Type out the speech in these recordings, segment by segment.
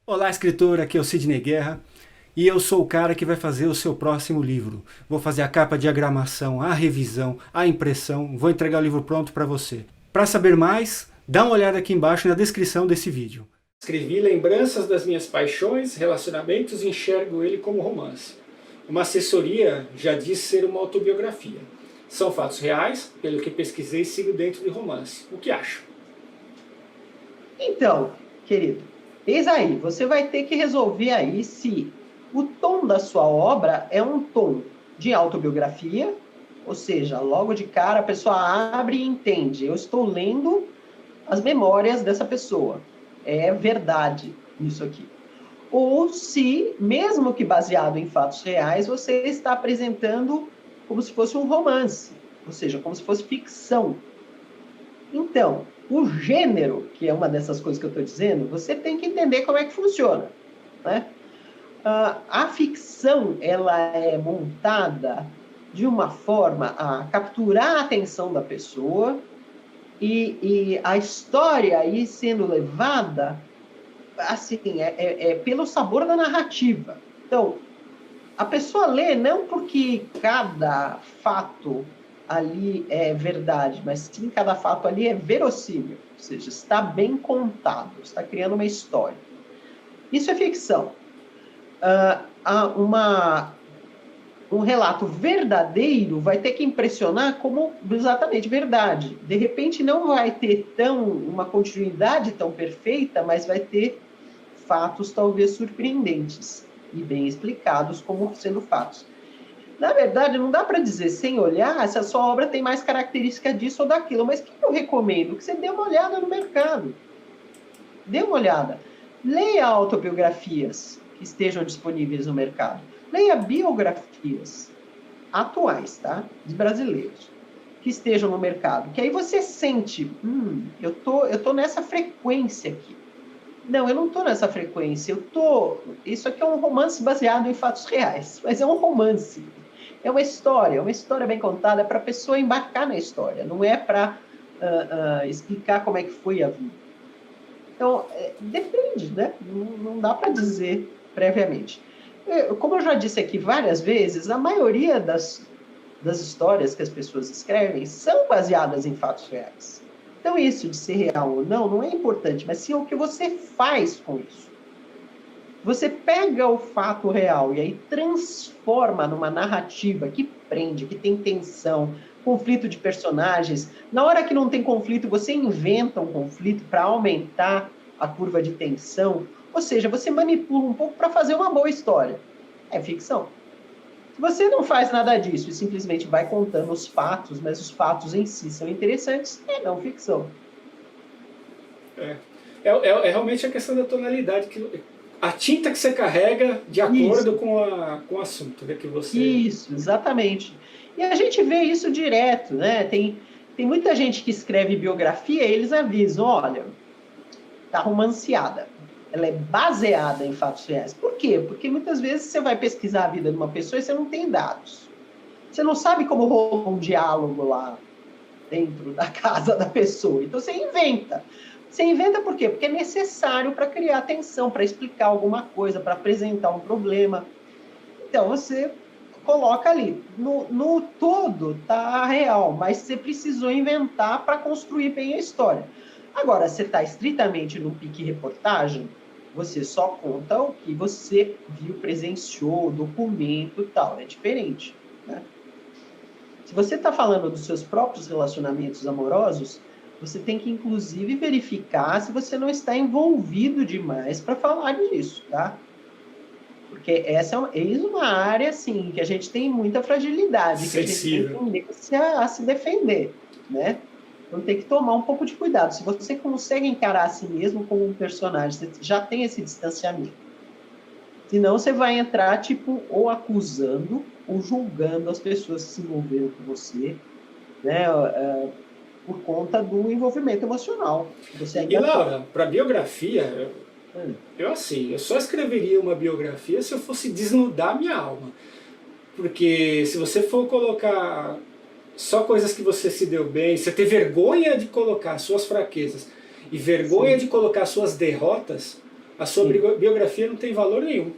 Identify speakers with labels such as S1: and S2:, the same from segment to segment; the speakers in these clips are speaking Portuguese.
S1: Olá, escritor, aqui é o Sidney Guerra e eu sou o cara que vai fazer o seu próximo livro. Vou fazer a capa, a diagramação, a revisão, a impressão, vou entregar o livro pronto para você. Para saber mais, dá uma olhada aqui embaixo na descrição desse vídeo. Escrevi lembranças das minhas paixões, relacionamentos e enxergo ele como romance. Uma assessoria já diz ser uma autobiografia. São fatos reais, pelo que pesquisei e sigo dentro de romance. O que acha?
S2: Então, querido, eis aí, você vai ter que resolver aí se o tom da sua obra é um tom de autobiografia, ou seja, logo de cara a pessoa abre e entende, eu estou lendo as memórias dessa pessoa, é verdade isso aqui. Ou se, mesmo que baseado em fatos reais, você está apresentando como se fosse um romance, ou seja, como se fosse ficção. Então, o gênero, que é uma dessas coisas que eu estou dizendo, você tem que entender como é que funciona, né? A ficção, ela é montada de uma forma a capturar a atenção da pessoa e a história aí sendo levada, assim, pelo sabor da narrativa. Então, a pessoa lê não porque cada fato ali é verdade, mas sim cada fato ali é verossímil, ou seja, está bem contado, está criando uma história. Isso é ficção. Um relato verdadeiro vai ter que impressionar como exatamente verdade. De repente não vai ter uma continuidade tão perfeita, mas vai ter fatos talvez surpreendentes e bem explicados como sendo fatos. Na verdade, não dá para dizer sem olhar se a sua obra tem mais característica disso ou daquilo, mas o que eu recomendo? Que você dê uma olhada no mercado. Dê uma olhada. Leia autobiografias que estejam disponíveis no mercado. Leia biografias atuais, tá? De brasileiros que estejam no mercado. Que aí você sente, eu tô nessa frequência aqui. Não, eu não estou nessa frequência. Isso aqui é um romance baseado em fatos reais, mas é um romance. É uma história bem contada para a pessoa embarcar na história, não é para explicar como é que foi a vida. Então, depende, né? Não dá para dizer previamente. Como eu já disse aqui várias vezes, a maioria das histórias que as pessoas escrevem são baseadas em fatos reais. Então, isso de ser real ou não é importante, mas sim o que você faz com isso. Você pega o fato real e aí transforma numa narrativa que prende, que tem tensão, conflito de personagens. Na hora que não tem conflito, você inventa um conflito para aumentar a curva de tensão. Ou seja, você manipula um pouco para fazer uma boa história. É ficção. Se você não faz nada disso e simplesmente vai contando os fatos, mas os fatos em si são interessantes, é não ficção.
S1: É realmente a questão da tonalidade, a tinta que você carrega de
S2: Isso.
S1: acordo com o assunto, né, que você...
S2: Isso, exatamente. E a gente vê isso direto, né? Tem muita gente que escreve biografia e eles avisam, olha, tá romanceada. Ela é baseada em fatos reais. Por quê? Porque muitas vezes você vai pesquisar a vida de uma pessoa e você não tem dados. Você não sabe como rolou um diálogo lá dentro da casa da pessoa. Então você inventa. Você inventa por quê? Porque é necessário para criar atenção, para explicar alguma coisa, para apresentar um problema. Então você coloca ali. No todo tá real, mas você precisou inventar para construir bem a história. Agora, você está estritamente no pique reportagem, você só conta o que você viu, presenciou, documento e tal. É diferente, né? Se você está falando dos seus próprios relacionamentos amorosos, você tem que, inclusive, verificar se você não está envolvido demais para falar disso, tá? Porque essa é uma área, assim, que a gente tem muita fragilidade, que a gente tem
S1: Sensível.
S2: tendência a se defender, né? Então tem que tomar um pouco de cuidado. Se você consegue encarar a si mesmo como um personagem, você já tem esse distanciamento. Senão você vai entrar, tipo, ou acusando ou julgando as pessoas que se envolveram com você, né? Por conta do envolvimento emocional. Você
S1: E
S2: ainda tem.
S1: Laura, para biografia, eu só escreveria uma biografia se eu fosse desnudar minha alma. Porque se você for colocar só coisas que você se deu bem, você ter vergonha de colocar suas fraquezas e vergonha
S2: Sim.
S1: de colocar suas derrotas, a sua biografia não tem valor nenhum.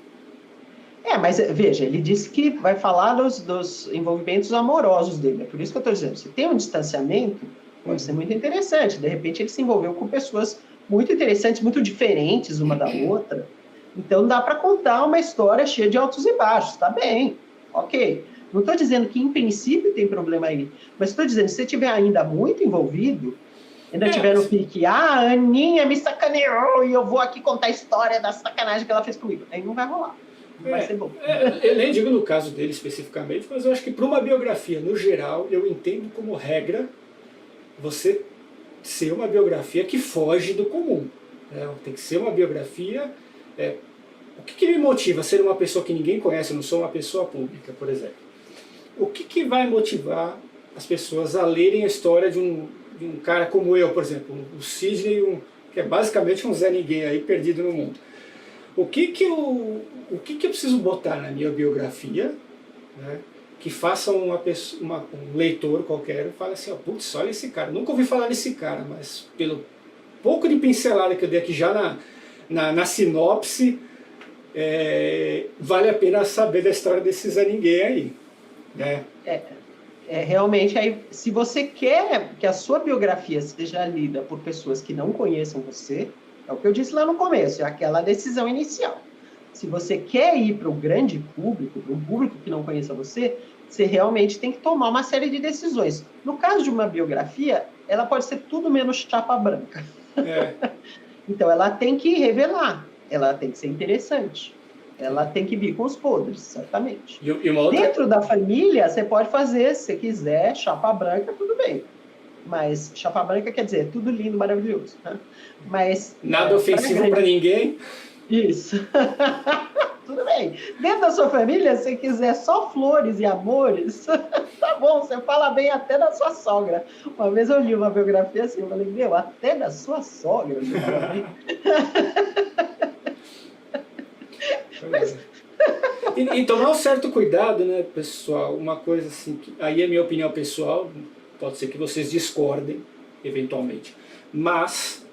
S2: Mas veja, ele disse que vai falar dos envolvimentos amorosos dele. É por isso que eu estou dizendo, se tem um distanciamento, pode ser muito interessante. De repente ele se envolveu com pessoas muito interessantes, muito diferentes uma da outra. Então dá para contar uma história cheia de altos e baixos, tá bem, ok. Não estou dizendo que em princípio tem problema aí, mas estou dizendo, se você estiver ainda muito envolvido, ainda tiver no pique, a Aninha me sacaneou e eu vou aqui contar a história da sacanagem que ela fez comigo. Aí não vai rolar. Não vai ser bom.
S1: Eu nem digo no caso dele especificamente, mas eu acho que para uma biografia, no geral, eu entendo como regra você ser uma biografia que foge do comum. Né? Tem que ser uma biografia... o que me motiva a ser uma pessoa que ninguém conhece, eu não sou uma pessoa pública, por exemplo? O que vai motivar as pessoas a lerem a história de um cara como eu, por exemplo, o Sidney, que é basicamente um Zé Ninguém aí perdido no mundo? O que eu preciso botar na minha biografia, né, que faça um leitor qualquer e fale assim, putz, olha esse cara, nunca ouvi falar desse cara, mas pelo pouco de pincelada que eu dei aqui já na sinopse, vale a pena saber da história desse Zé Ninguém aí. Né?
S2: Realmente, aí, se você quer que a sua biografia seja lida por pessoas que não conheçam você, é o que eu disse lá no começo, é aquela decisão inicial. Se você quer ir para o grande público, para um público que não conheça você, você realmente tem que tomar uma série de decisões. No caso de uma biografia, ela pode ser tudo menos chapa branca. Então, ela tem que revelar, ela tem que ser interessante. Ela tem que vir com os podres, certamente. Dentro da família, você pode fazer, se você quiser, chapa branca, tudo bem. Mas chapa branca quer dizer, tudo lindo, maravilhoso. Né? Mas,
S1: nada ofensivo para ninguém.
S2: Isso. Tudo bem. Dentro da sua família, se você quiser só flores e amores, tá bom, você fala bem até da sua sogra. Uma vez eu li uma biografia assim, eu falei, até da sua sogra você fala bem.
S1: Mas... E tomar um certo cuidado, né, pessoal? Uma coisa assim, aí é minha opinião pessoal, pode ser que vocês discordem, eventualmente, mas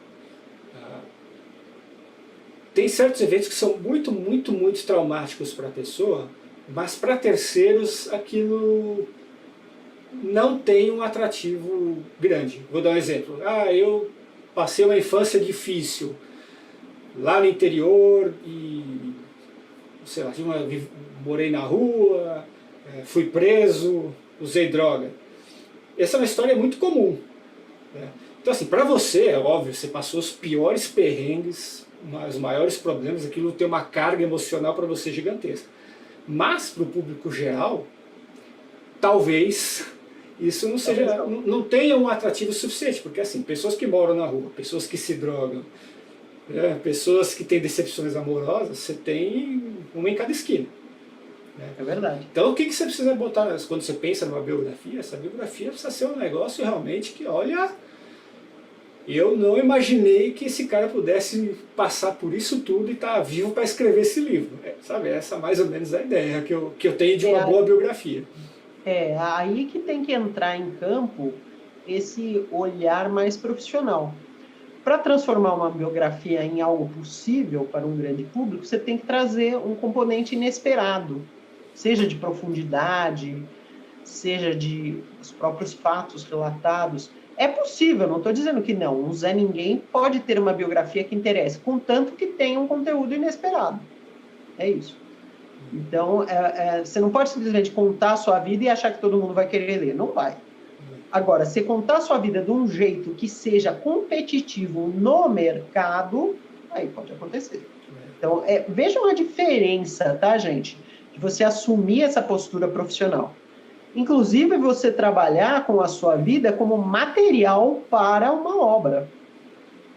S1: tem certos eventos que são muito, muito, muito traumáticos para a pessoa, mas para terceiros aquilo não tem um atrativo grande. Vou dar um exemplo. Eu passei uma infância difícil lá no interior e, sei lá, morei na rua, fui preso, usei droga. Essa é uma história muito comum. Né? Então assim, para você, é óbvio, você passou os piores perrengues, os maiores problemas, aquilo tem uma carga emocional para você gigantesca. Mas para o público geral, talvez isso não tenha um atrativo suficiente, porque assim, pessoas que moram na rua, pessoas que se drogam, pessoas que têm decepções amorosas, você tem uma em cada esquina. Né?
S2: É verdade.
S1: Então o que você precisa botar, quando você pensa numa biografia, essa biografia precisa ser um negócio realmente que, olha, eu não imaginei que esse cara pudesse passar por isso tudo e estar vivo para escrever esse livro. Sabe, essa é mais ou menos a ideia que eu tenho de uma boa biografia.
S2: Aí que tem que entrar em campo esse olhar mais profissional. Para transformar uma biografia em algo possível para um grande público, você tem que trazer um componente inesperado, seja de profundidade, seja de os próprios fatos relatados. É possível, não estou dizendo que não. Um Zé Ninguém pode ter uma biografia que interesse, contanto que tenha um conteúdo inesperado. É isso. Então, você não pode simplesmente contar a sua vida e achar que todo mundo vai querer ler. Não vai. Agora, se contar a sua vida de um jeito que seja competitivo no mercado, aí pode acontecer. Então, vejam a diferença, tá, gente? De você assumir essa postura profissional. Inclusive, você trabalhar com a sua vida como material para uma obra.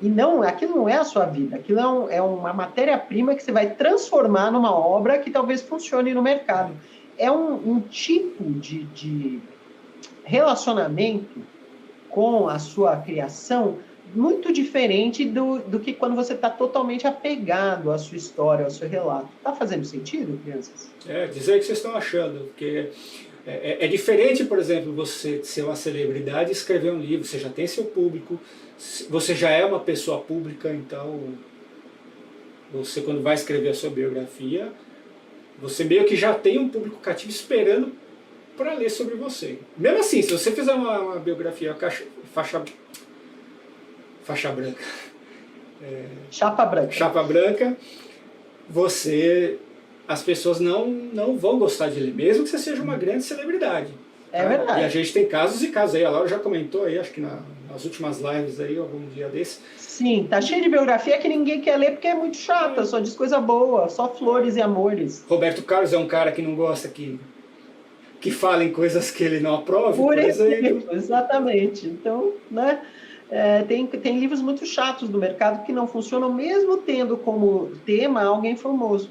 S2: E aquilo não é a sua vida, aquilo é uma matéria-prima que você vai transformar numa obra que talvez funcione no mercado. É um tipo de relacionamento com a sua criação muito diferente do que quando você está totalmente apegado à sua história, ao seu relato. Está fazendo sentido, crianças?
S1: Dizer o que vocês estão achando, porque é diferente, por exemplo, você ser uma celebridade e escrever um livro, você já tem seu público, você já é uma pessoa pública, então Você, quando vai escrever a sua biografia, você meio que já tem um público cativo esperando para ler sobre você. Mesmo assim, se você fizer uma biografia faixa branca, chapa branca, as pessoas não vão gostar de ler, mesmo que você seja uma grande celebridade.
S2: É verdade.
S1: E a gente tem casos e casos aí. A Laura já comentou aí, acho que nas últimas lives aí, algum dia desse.
S2: Sim, tá cheio de biografia que ninguém quer ler porque é muito chata, só diz coisa boa, só flores e amores.
S1: Roberto Carlos é um cara que não gosta que falem coisas que ele não aprove,
S2: por exemplo. Exatamente. Então, né, tem livros muito chatos no mercado que não funcionam, mesmo tendo como tema alguém famoso.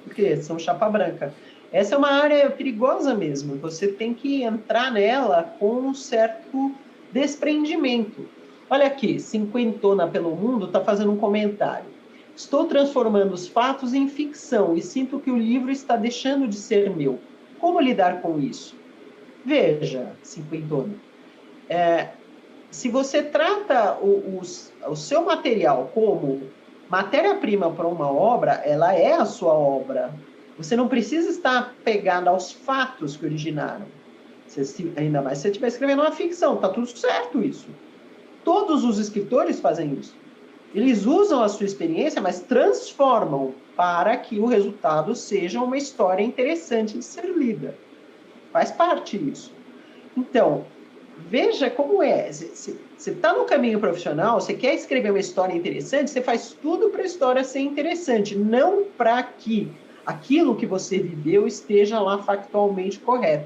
S2: Porque são chapa branca. Essa é uma área perigosa mesmo. Você tem que entrar nela com um certo desprendimento. Olha aqui, Cinquentona pelo Mundo está fazendo um comentário. Estou transformando os fatos em ficção e sinto que o livro está deixando de ser meu. Como lidar com isso? Veja, Cinquentona, se você trata o seu material como matéria-prima para uma obra, ela é a sua obra. Você não precisa estar pegando aos fatos que originaram. Ainda mais se você estiver escrevendo uma ficção, está tudo certo isso. Todos os escritores fazem isso. Eles usam a sua experiência, mas transformam para que o resultado seja uma história interessante de ser lida. Faz parte disso. Então, veja como é. Você está no caminho profissional, você quer escrever uma história interessante, você faz tudo para a história ser interessante, não para que aquilo que você viveu esteja lá factualmente correto.